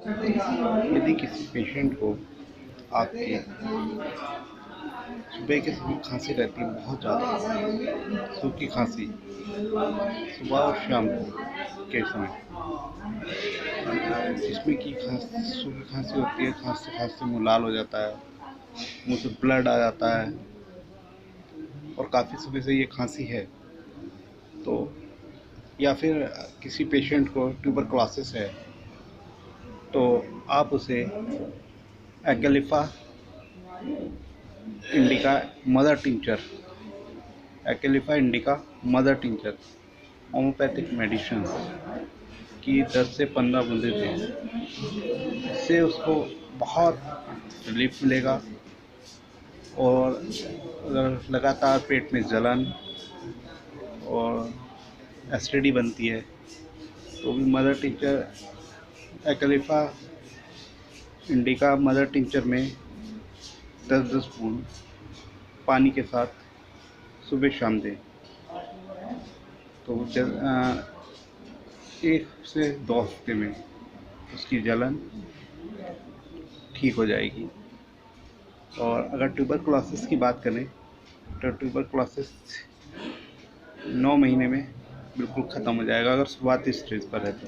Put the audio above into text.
यदि किसी पेशेंट को आपके सुबह के समय खांसी रहती है बहुत ज़्यादा, सूखी खांसी, सुबह और शाम को के समय, जिसमें कि सूखी खांसी होती है, खांसते खांसते मुँह लाल हो जाता है, मुँह से ब्लड आ जाता है और काफ़ी समय से ये खांसी है, तो या फिर किसी पेशेंट को ट्यूबरक्लोसिस है, तो आप उसे Acalypha Indica mother tincture, Acalypha Indica mother tincture homeopathic medicine की 10 से 15 बूंदें दें। इससे उसको बहुत रिलीफ मिलेगा। और अगर लगातार पेट में जलन और एसिडिटी बनती है तो भी mother tincture, Acalypha Indica mother tincture में 10-10 बूंद पानी के साथ सुबह शाम दें, तो 1 से 2 हफ्ते में उसकी जलन ठीक हो जाएगी। और अगर ट्यूबरक्लोसिस की बात करें तो ट्यूबरक्लोसिस 9 महीने में बिल्कुल ख़त्म हो जाएगा अगर शुरुआती स्टेज पर है तो।